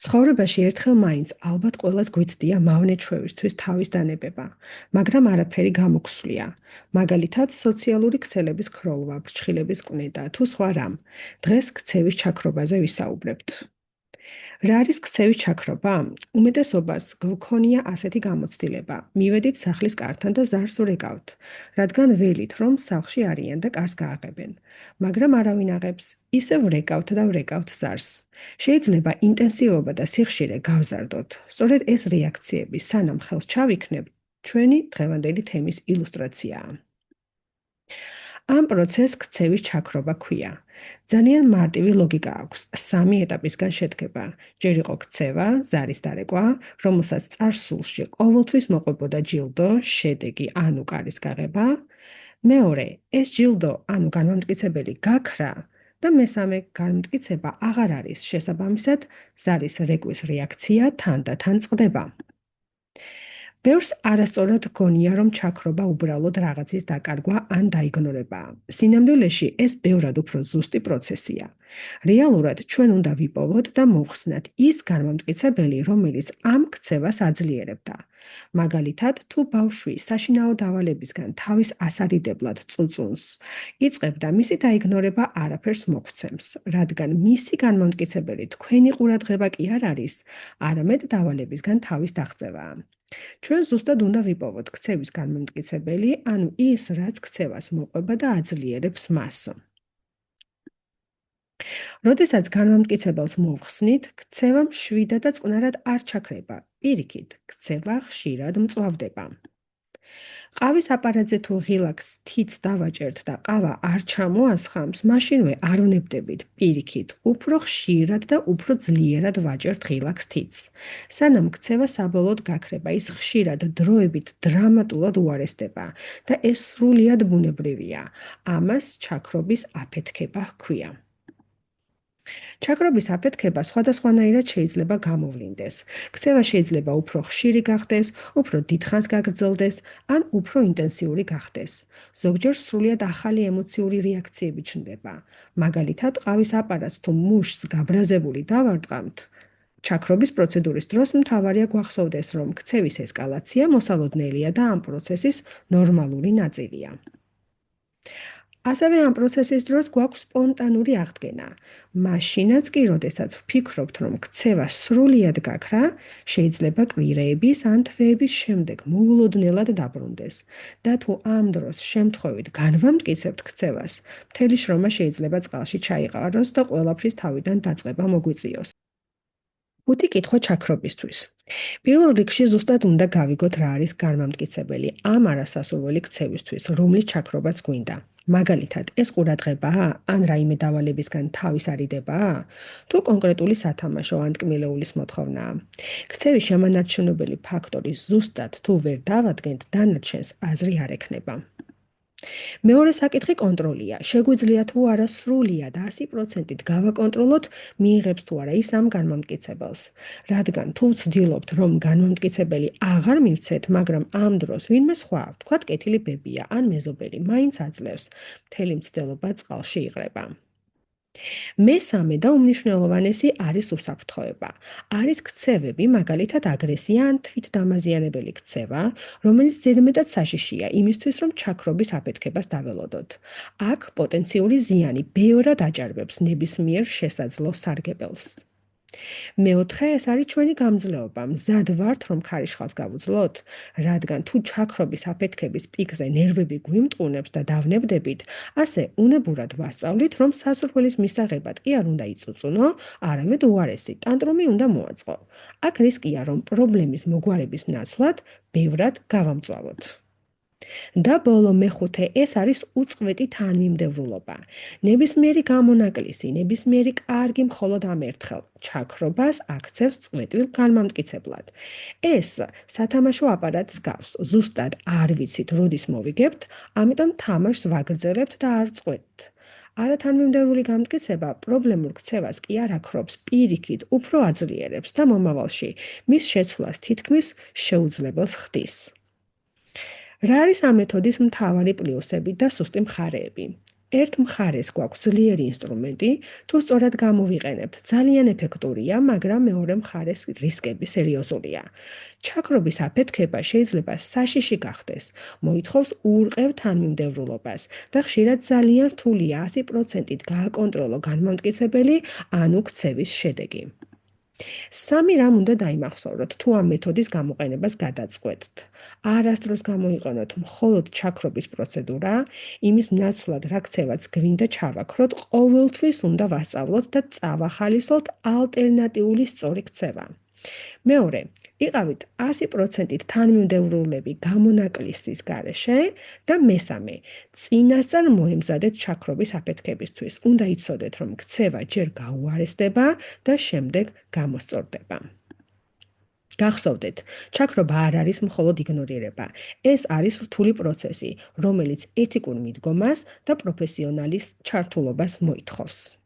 ცხოვრებაში ერთხელ მაინც ალბათ ყველას გვიცდია მავნე ჩვევისთვის თავის დანებება, მაგრამ არაფერი გამოგვსვლია. მაგალითად, სოციალური ქსელების ქროლვა, ფრჩხილების კვნედა თუ სხვა რამ. დღეს ქცევის ჩაქრობაზე ვისაუბრებთ. რა არის ქცევის ჩაქრობა? უმეტესობას გვქონია ასეთი გამოცდილება: მივედით სახლის კართან და ზარს ვრეკავთ, რადგან ველით, რომ სახლში არიან და კარს გააღებენ. მაგრამ არავინ აღებს, ისე ვრეკავთ და ვრეკავთ ზარს. შეიძლება ინტენსივობა და სიხშირე გავზარდოთ. სწორედ ეს რეაქციები, სანამ ხელს ჩავიქნებ, ჩვენი დღევანდელი თემის ილუსტრაციაა. ამ პროცესს ქცევის ჩაქრობა ჰქვია. ძალიან მარტივი ლოგიკა აქვს. 3 ეტაპისგან შედგება. ჯერ იყო ქცევა, ზარის დარეკვა, რომელსაც წარსულში ყოველთვის მოყვებოდა ჯილდო, შედეგი ანუ კარის გაღება. მეორე, ეს ჯილდო ანუ განმტკიცებელი გაქრა და მესამე განმტკიცება აღარ არის, შესაბამისად, ზარის რეკვის რეაქცია თანდათან წყდება. ბევრს არასწორად გონია, რომ ჩაქრობა უბრალოდ რაღაცის დაკარგვა ან დაიგნორებაა. სინამდვილეში ეს ბევრად უფრო ზუსტი პროცესია. რეალურად ჩვენ უნდა ვიპოვოთ და მოვხსნათ ის განმტკიცებელი, რომელიც ამ ქცევას აძლიერებდა. მაგალითად, თუ ბავშვი საშინაო დავალებისგან თავის ასარიდებლად წუწუნს იწყებდა, მისი დაიგნორება არაფერს მოგვცემს, რადგან მისი განმტკიცებელი თქვენი ყურადღება კი არ არის, არამედ დავალებისგან თავის დაღწევაა. ჩვენ ზუსტად უნდა ვიპოვოთ ქცევის განმტკიცებელი, ანუ ის, რაც ქცევას მოყვება და აძლიერებს მას. როდესაც განმტკიცებელს მოვხსნით, ქცევა მშვიდად და წყნარად არ ჩაქრება. პირიქით, ქცევა ხშირად მწვავდება. ყავის აპარატზე თუ ღილაკს თითს დავაჭერთ და ყავა არ ჩამოასხამს, მაშინვე არ ვნებდებით, პირიქით, უფრო ხშირად და უფრო ძლიერად ვაჭერთ ღილაკს თითს. სანამ ქცევა საბოლოოდ გაქრება, ის ხშირად დროებით დრამატულად უარესდება და ეს სრულიად ბუნებრივია. ამას ჩაქრობის აფეთქება ჰქვია. ჩაქრობის აფეთქება სხვადასხვანაირად შეიძლება გამოვლინდეს. ქცევა შეიძლება უფრო ხშირი გახდეს, უფრო დიდხანს გაგრძელდეს, ან უფრო ინტენსიური გახდეს. ზოგჯერ სრულიად ახალი ემოციური რეაქციები ჩნდება. მაგალითად, ყავის აპარატს თუ მუშს გაბრაზებული დავარტყამთ, ჩაქრობის პროცედურის დროს მთავარია გვახსოვდეს, რომ ქცევის ესკალაცია მოსალოდნელია და ამ პროცესის ნორმალური ნაწილია. ასევე ამ პროცესის დროს გვაქვს სპონტანური აღდგენა. მაშინაც კი, როდესაც ვფიქრობთ, რომ ქცევა სრულიად გაქრა, შეიძლება კვირეების ან თვეების შემდეგ მოულოდნელად დაბრუნდეს. და თუ ამ დროს შემთხვევით განვამტკიცებთ ქცევას, მთელი შრომა შეიძლება წყალში ჩაიყაროს და ყველაფრის თავიდან დაწყება მოგვიწიოს. ხუთი კითხვა ჩაქრობისთვის. პირველ რიგში ზუსტად უნდა გავიგოთ, რა არის განმტკიცებელი ამ არასასურველი ქცევისთვის, რომლის ჩაქრობაც გვინდა. მაგალითად, ეს ყურადღებაა, ან რაიმე დავალებისგან თავის არიდებაა, თუ კონკრეტული სათამაშო ან ტკბილეულის მოთხოვნაა. ქცევის შემანარჩუნებელი ფაქტორი ზუსტად თუ ვერ დავადგენთ, დანარჩენს აზრი არ ექნება. მეორე საკითხი კონტროლია. შეგვიძლია თუ არა სრულიად 100%-ით გავაკონტროლოთ, მიიღებს თუ არა ის ამ განმტკიცებელს. რადგან თუ ვცდილობთ, რომ განმტკიცებელი აღარ მივცეთ, მაგრამ ამ დროს ვინმე სხვა, ვთქვათ კეთილი ბებია ან მეზობელი, მაინც აძლევს, მთელი მცდელობა წყალში იღრება. მესამე და უმნიშვნელოვანესი არის უსაფრთხოება. არის ქცევები, მაგალითად აგრესია ან თვითდამაზიანებელი ქცევა, რომელიც ზედმეტად საშიშია იმისთვის, რომ ჩაქრობის აფეთქებას დაველოდოთ. აქ პოტენციური ზიანი ბევრად აჭარბებს ნებისმიერ შესაძლო სარგებელს. მეოთხე, ეს არის ჩვენი გამძლეობა. მზად ვართ, რომ ქარიშხალს გავუძლოთ, რადგან თუ ჩაქრობის აფეთქების პიკზე ნერვები გვიმტყუნებს და დავნებდებით, ასე უნებურად ვასწავლით, რომ სასურველის მისაღებად კი არ უნდა იწუწუნო, არამედ უარესი ტანტრუმი უნდა მოაწყო. აქ რისკია, რომ პრობლემის მოგვარების ნაცვლად ბევრად გავამწვავოთ. და ბოლო მეხუთე, ეს არის უწყვეტი თანმიმდევრულობა. ნებისმიერი გამონაკლისი, ნებისმიერი კარგი მხოლოდ ამ ერთხელ ჩაქრობას აქცევს წყვეტილ განმტკიცებლად. ეს სათამაშო აპარატს გავს. ზუსტად არ ვიცით, როდის მოვიგებთ, ამიტომ თამაშს ვაგრძელებთ და არ წყვეტთ. არათანმიმდევრული განმტკიცება პრობლემურ ქცევას კი არ აქრობს, პირიქით, უფრო აძლიერებს და მომავალში მის შეცვლას თითქმის შეუძლებელს ხდის. რა არის ამ მეთოდის მთავარი პლუსები და სუსტი მხარეები? ერთ მხარეს გვაქვს ძლიერი ინსტრუმენტი, თუ სწორად გამოვიყენებთ, ძალიან ეფექტურია, მაგრამ მეორე მხარეს რისკები სერიოზულია. ჩაქრობის აფეთქება შეიძლება საშიში გახდეს, მოითხოვს ურყევ თანმიმდევრულობას და ხშირად ძალიან რთულია 100%-ით გააკონტროლო განმამტკიცებელი ანუ ქცევის შედეგი. სამი რამ უნდა დაიმახსოვროთ, თუ ამ მეთოდის გამოყენებას გადაწყვეტთ. არასდროს გამოიყენოთ მხოლოდ ჩაქრობის პროცედურა, იმის ნაცვლად რა ქცევაც გვინდა ჩავაქროთ, ყოველთვის უნდა ვასწავლოთ და წავახალისოთ ალტერნატიული სწორი ქცევა. მეორე, იყავით 100%-ით თანმიმდევრულები გამონაკლისის გარეშე და მესამე, წინასწარ მოემზადეთ ჩაქრობის აფეთქებისთვის. უნდა იცოდეთ, რომ ქცევა ჯერ გაუარესდება და შემდეგ გამოსწორდება. გახსოვდეთ, ჩაქრობა არ არის მხოლოდ იგნორირება. ეს არის რთული პროცესი, რომელიც ეთიკურ მიდგომას და პროფესიონალის ჩართულობას მოითხოვს.